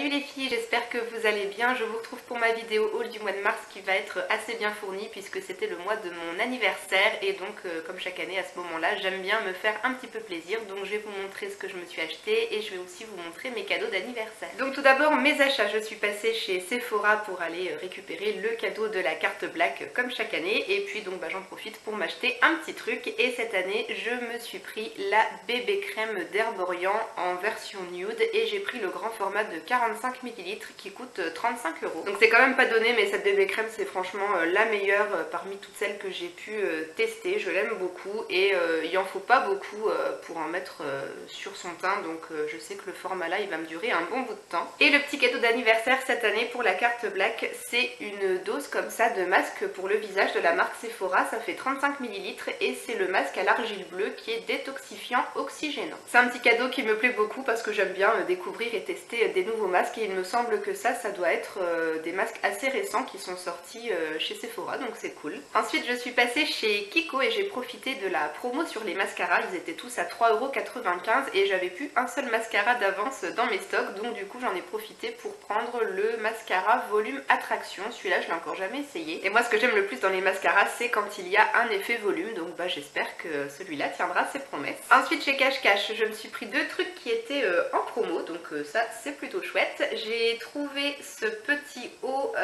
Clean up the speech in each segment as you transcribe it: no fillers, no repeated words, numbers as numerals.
Salut les filles, j'espère que vous allez bien. Je vous retrouve pour ma vidéo haul du mois de mars qui va être assez bien fournie puisque c'était le mois de mon anniversaire et donc comme chaque année à ce moment là j'aime bien me faire un petit peu plaisir, donc je vais vous montrer ce que je me suis acheté et je vais aussi vous montrer mes cadeaux d'anniversaire. Donc tout d'abord mes achats, je suis passée chez Sephora pour aller récupérer le cadeau de la carte Black comme chaque année et puis donc j'en profite pour m'acheter un petit truc et cette année je me suis pris la bébé crème d'Herborian en version nude et j'ai pris le grand format de 45 ml qui coûte 35 €. Donc c'est quand même pas donné, mais cette bébé crème c'est franchement la meilleure parmi toutes celles que j'ai pu tester. Je l'aime beaucoup et il en faut pas beaucoup pour en mettre sur son teint, donc je sais que le format là il va me durer un bon bout de temps. Et le petit cadeau d'anniversaire cette année pour la carte Black, c'est une dose comme ça de masque pour le visage de la marque Sephora. Ça fait 35 ml et c'est le masque à l'argile bleue qui est détoxifiant oxygénant. C'est un petit cadeau qui me plaît beaucoup parce que j'aime bien découvrir et tester des nouveaux masques et il me semble que ça doit être des masques assez récents qui sont sortis chez Sephora, donc c'est cool. Ensuite je suis passée chez Kiko et j'ai profité de la promo sur les mascaras. Ils étaient tous à 3,95 € et j'avais plus un seul mascara d'avance dans mes stocks, donc du coup j'en ai profité pour prendre le mascara volume attraction. Celui-là je l'ai encore jamais essayé et moi ce que j'aime le plus dans les mascaras c'est quand il y a un effet volume, donc j'espère que celui-là tiendra ses promesses. Ensuite chez Cash Cash je me suis pris deux trucs qui étaient en promo, donc ça c'est plutôt chouette. J'ai trouvé ce petit haut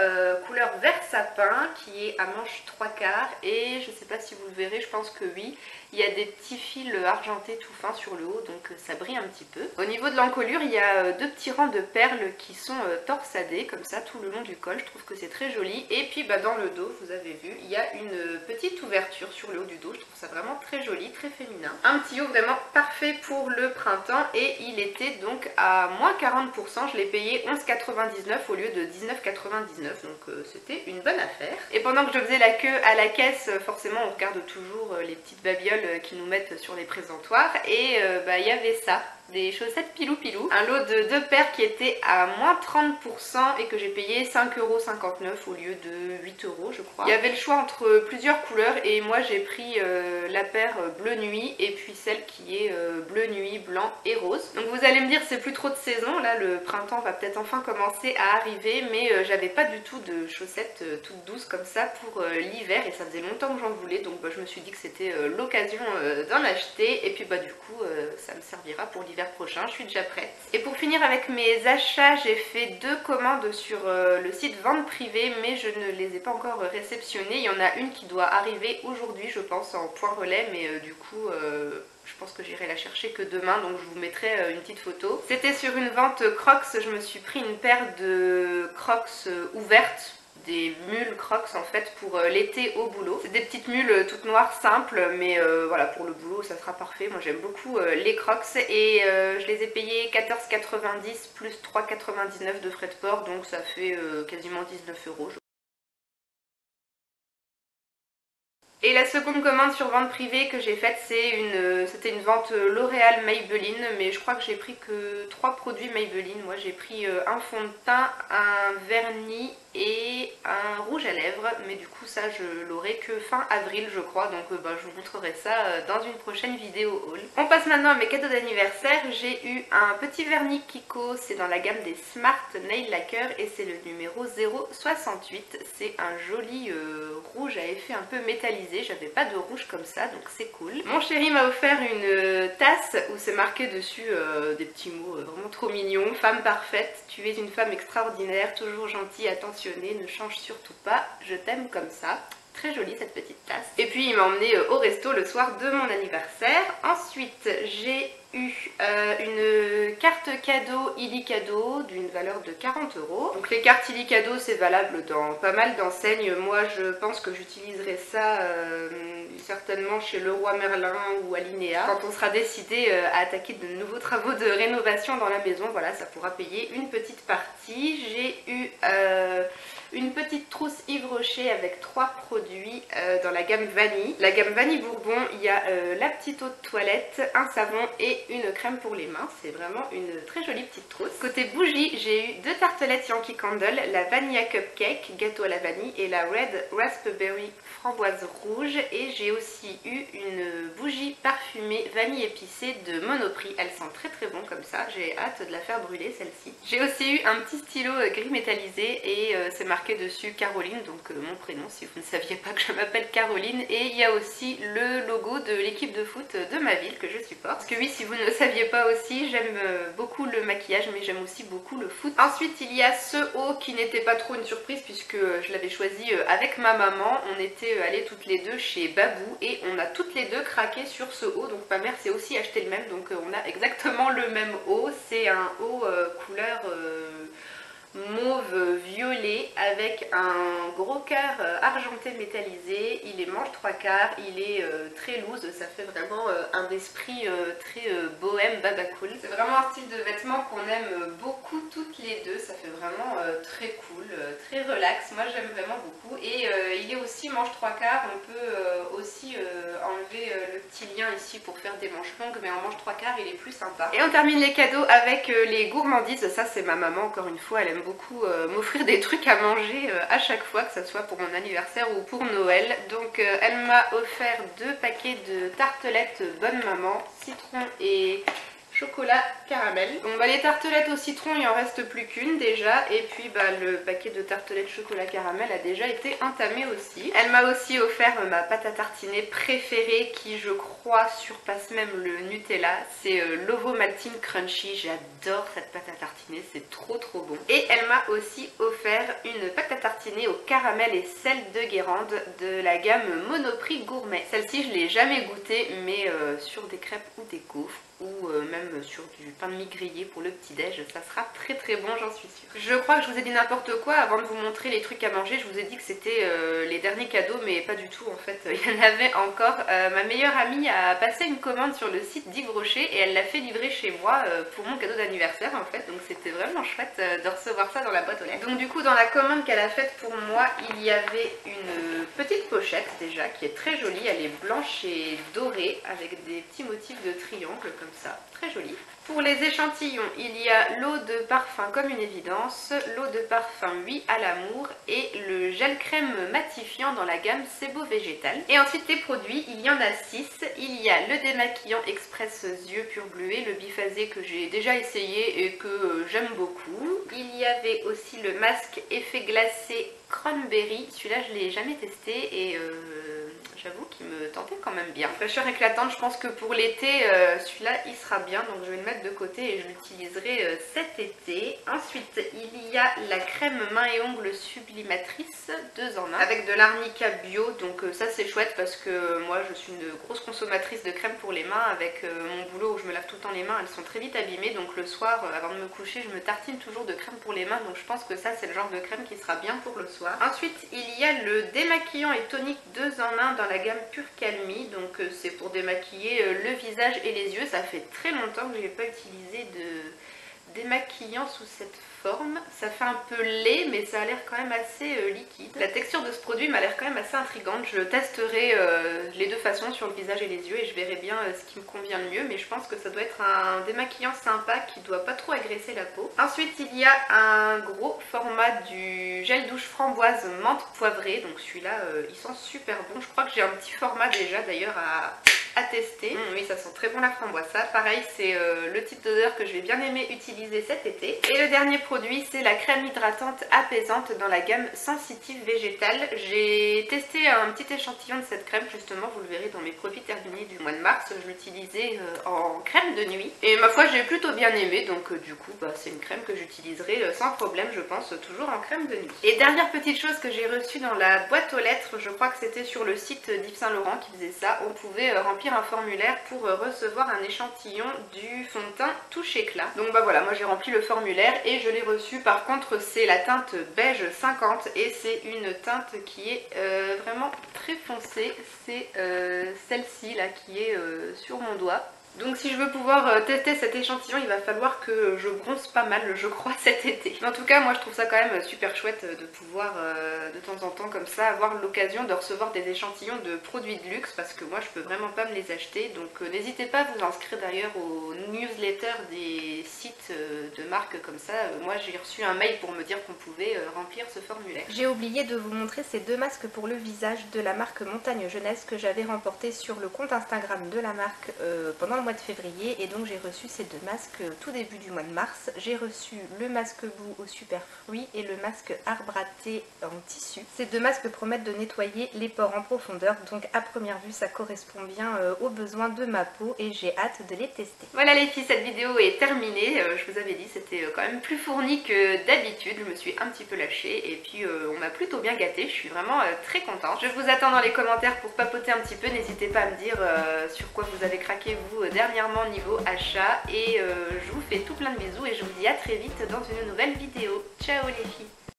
couleur vert sapin qui est à manches 3/4 et je sais pas si vous le verrez, je pense que oui, il y a des petits fils argentés tout fins sur le haut, donc ça brille un petit peu. Au niveau de l'encolure il y a deux petits rangs de perles qui sont torsadés comme ça tout le long du col. Je trouve que c'est très joli et puis dans le dos vous avez vu il y a une petite ouverture sur le haut du dos. Je trouve ça vraiment très joli, très féminin. Un petit haut vraiment parfait pour le printemps et il était donc à moins 40%. Je l'ai payé 11,99 € au lieu de 19,99 €, donc c'était une bonne affaire. Et pendant que je faisais la queue à la caisse, forcément on regarde toujours les petites babioles qui nous mettent sur les présentoirs et il y avait ça, des chaussettes pilou pilou, un lot de deux paires qui était à moins 30% et que j'ai payé 5,59 € au lieu de 8 € je crois. Il y avait le choix entre plusieurs couleurs et moi j'ai pris la paire bleu nuit et puis celle qui est bleu nuit, blanc et rose. Donc vous allez me dire c'est plus trop de saison, là le printemps va peut-être enfin commencer à arriver, mais j'avais pas du tout de chaussettes toutes douces comme ça pour l'hiver et ça faisait longtemps que j'en voulais, donc je me suis dit que c'était l'occasion d'en acheter et puis du coup ça me servira pour l'hiver prochain. Je suis déjà prête. Et pour finir avec mes achats, j'ai fait deux commandes sur le site vente privée, mais je ne les ai pas encore réceptionnées. Il y en a une qui doit arriver aujourd'hui je pense en point relais, mais du coup je pense que j'irai la chercher que demain, donc je vous mettrai une petite photo. C'était sur une vente Crocs, je me suis pris une paire de Crocs ouvertes, des mules Crocs en fait pour l'été au boulot. C'est des petites mules toutes noires simples, mais voilà, pour le boulot ça sera parfait. Moi j'aime beaucoup les Crocs et je les ai payés 14,90 plus 3,99 de frais de port, donc ça fait quasiment 19 €. Et la seconde commande sur vente privée que j'ai faite, c'était une vente L'Oréal Maybelline, mais je crois que j'ai pris que 3 produits Maybelline. Moi j'ai pris un fond de teint, un vernis et un rouge à lèvres, mais du coup ça je l'aurai que fin avril je crois, donc je vous montrerai ça dans une prochaine vidéo haul. On passe maintenant à mes cadeaux d'anniversaire. J'ai eu un petit vernis Kiko, c'est dans la gamme des Smart Nail Lacquer et c'est le numéro 068. C'est un joli rouge à effet un peu métallisé, j'avais pas de rouge comme ça donc c'est cool. Mon chéri m'a offert une tasse où c'est marqué dessus des petits mots vraiment trop mignons. Femme parfaite, tu es une femme extraordinaire, toujours gentille, attentionnée, ne change surtout pas, je t'aime comme ça. Très jolie cette petite tasse. Et puis il m'a emmené au resto le soir de mon anniversaire. Ensuite j'ai eu une carte cadeau Illicadeau d'une valeur de 40 €. Donc les cartes Illicadeau c'est valable dans pas mal d'enseignes. Moi je pense que j'utiliserai ça certainement chez Leroy Merlin ou à Linea. Quand on sera décidé à attaquer de nouveaux travaux de rénovation dans la maison, voilà, ça pourra payer une petite partie. J'ai eu une petite trousse Yves Rocher avec 3 produits dans la gamme vanille. La gamme vanille bourbon, il y a la petite eau de toilette, un savon et une crème pour les mains. C'est vraiment une très jolie petite trousse. Côté bougie, j'ai eu 2 tartelettes Yankee Candle, la Vanilla Cupcake, gâteau à la vanille, et la Red Raspberry framboise rouge. Et j'ai aussi eu une bougie parfumée vanille épicée de Monoprix. Elle sent très très bon comme ça, j'ai hâte de la faire brûler celle-ci. J'ai aussi eu un petit stylo gris métallisé et c'est marqué dessus Caroline, donc mon prénom si vous ne saviez pas que je m'appelle Caroline. Et il y a aussi le logo de l'équipe de foot de ma ville que je supporte. Parce que oui, si vous ne le saviez pas aussi, j'aime beaucoup le maquillage mais j'aime aussi beaucoup le foot. Ensuite il y a ce haut qui n'était pas trop une surprise puisque je l'avais choisi avec ma maman. On était allées toutes les deux chez Babou et on a toutes les deux craqué sur ce haut. Donc ma mère s'est aussi acheté le même, donc on a exactement le même haut. C'est un haut couleur mauve violet avec un gros cœur argenté métallisé. Il est manche 3/4, il est très loose, ça fait vraiment un esprit très bohème baba cool. C'est vraiment un style de vêtement qu'on aime beaucoup toutes les deux, ça fait vraiment très cool, très relax, moi j'aime vraiment beaucoup. Et il est aussi manche 3/4, on peut aussi enlever le petit lien ici pour faire des manches longues, mais en manche 3/4 il est plus sympa. Et on termine les cadeaux avec les gourmandises. Ça c'est ma maman, encore une fois, elle aime beaucoup m'offrir des trucs à manger à chaque fois, que ce soit pour mon anniversaire ou pour Noël. Donc elle m'a offert 2 paquets de tartelettes Bonne Maman, citron et chocolat caramel. Donc les tartelettes au citron, il en reste plus qu'une déjà, et puis le paquet de tartelettes chocolat caramel a déjà été entamé aussi. Elle m'a aussi offert ma pâte à tartiner préférée qui je crois surpasse même le Nutella. C'est l'Ovomaltine Crunchy, j'adore cette pâte à tartiner, c'est trop bon. Et elle m'a aussi offert une pâte à tartiner au caramel et sel de Guérande de la gamme Monoprix Gourmet. Celle-ci je l'ai jamais goûtée, mais sur des crêpes ou des gaufres, ou même sur du pain de mie grillé pour le petit déj, ça sera très bon, j'en suis sûre. Je crois que je vous ai dit n'importe quoi avant de vous montrer les trucs à manger. Je vous ai dit que c'était les derniers cadeaux, mais pas du tout en fait, il y en avait encore. Ma meilleure amie a passé une commande sur le site d'Yves Rocher et elle l'a fait livrer chez moi pour mon cadeau d'anniversaire en fait, donc c'était vraiment chouette de recevoir ça dans la boîte aux lettres. Donc du coup dans la commande qu'elle a faite pour moi, il y avait une petite pochette déjà qui est très jolie, elle est blanche et dorée avec des petits motifs de triangle comme ça, très joli. Pour les échantillons, il y a l'eau de parfum comme une évidence, l'eau de parfum Oui à l'amour et le gel crème matifiant dans la gamme C'est Beau Végétal. Et ensuite les produits, il y en a 6. Il y a le démaquillant express yeux pur bleuet, le biphasé que j'ai déjà essayé et que j'aime beaucoup. Il y avait aussi le masque effet glacé cranberry, celui-là je l'ai jamais testé et j'avoue qu'il me tentait quand même bien. Fraîcheur éclatante, je pense que pour l'été, celui-là il sera bien, donc je vais le mettre de côté et je l'utiliserai cet été. Ensuite, il y a la crème main et ongles sublimatrice 2 en 1 avec de l'arnica bio, donc ça c'est chouette parce que moi je suis une grosse consommatrice de crème pour les mains. Avec mon boulot où je me lave tout le temps les mains, elles sont très vite abîmées, donc le soir avant de me coucher je me tartine toujours de crème pour les mains, donc je pense que ça c'est le genre de crème qui sera bien pour le soir. Ensuite, il y a le démaquillant et tonique 2 en 1 dans la gamme Pure Calmie, donc c'est pour démaquiller le visage et les yeux. Ça fait très longtemps que je n'ai pas utilisé de démaquillant sous cette forme. Ça fait un peu laid mais ça a l'air quand même assez liquide. La texture de ce produit m'a l'air quand même assez intrigante. Je testerai les deux façons sur le visage et les yeux et je verrai bien ce qui me convient le mieux, mais je pense que ça doit être un démaquillant sympa qui doit pas trop agresser la peau. Ensuite il y a un gros format du gel douche framboise menthe poivrée, donc celui-là il sent super bon. Je crois que j'ai un petit format déjà d'ailleurs à tester. Oui, ça sent très bon la framboise. Ça pareil, c'est le type d'odeur que je vais bien aimer utiliser cet été. Et le dernier produit, c'est la crème hydratante apaisante dans la gamme Sensitive Végétale. J'ai testé un petit échantillon de cette crème, justement, vous le verrez dans mes produits terminés du mois de mars. Je l'utilisais en crème de nuit et ma foi j'ai plutôt bien aimé, donc du coup c'est une crème que j'utiliserai sans problème, je pense, toujours en crème de nuit. Et dernière petite chose que j'ai reçue dans la boîte aux lettres, je crois que c'était sur le site d'Yves Saint Laurent qui faisait ça. On pouvait remplir un formulaire pour recevoir un échantillon du fond de teint Touche Éclat. Donc voilà, moi j'ai rempli le formulaire et je l'ai reçu. Par contre c'est la teinte beige 50 et c'est une teinte qui est vraiment très foncée. C'est celle-ci là qui est sur mon doigt. Donc si je veux pouvoir tester cet échantillon, il va falloir que je bronze pas mal, je crois, cet été. Mais en tout cas, moi je trouve ça quand même super chouette de pouvoir de temps en temps comme ça avoir l'occasion de recevoir des échantillons de produits de luxe, parce que moi je peux vraiment pas me les acheter. Donc n'hésitez pas à vous inscrire d'ailleurs aux newsletters des sites de marques comme ça. Moi j'ai reçu un mail pour me dire qu'on pouvait remplir ce formulaire. J'ai oublié de vous montrer ces deux masques pour le visage de la marque Montagne Jeunesse que j'avais remporté sur le compte Instagram de la marque pendant le mois de février, et donc j'ai reçu ces deux masques tout début du mois de mars. J'ai reçu le masque boue au super fruit et le masque arbre à thé en tissu. Ces deux masques promettent de nettoyer les pores en profondeur, donc à première vue ça correspond bien aux besoins de ma peau et j'ai hâte de les tester. Voilà les filles, cette vidéo est terminée. Je vous avais dit c'était quand même plus fourni que d'habitude, je me suis un petit peu lâchée et puis on m'a plutôt bien gâtée, je suis vraiment très contente. Je vous attends dans les commentaires pour papoter un petit peu, n'hésitez pas à me dire sur quoi vous avez craqué vous dernièrement niveau achat, et je vous fais tout plein de bisous et je vous dis à très vite dans une nouvelle vidéo. Ciao les filles!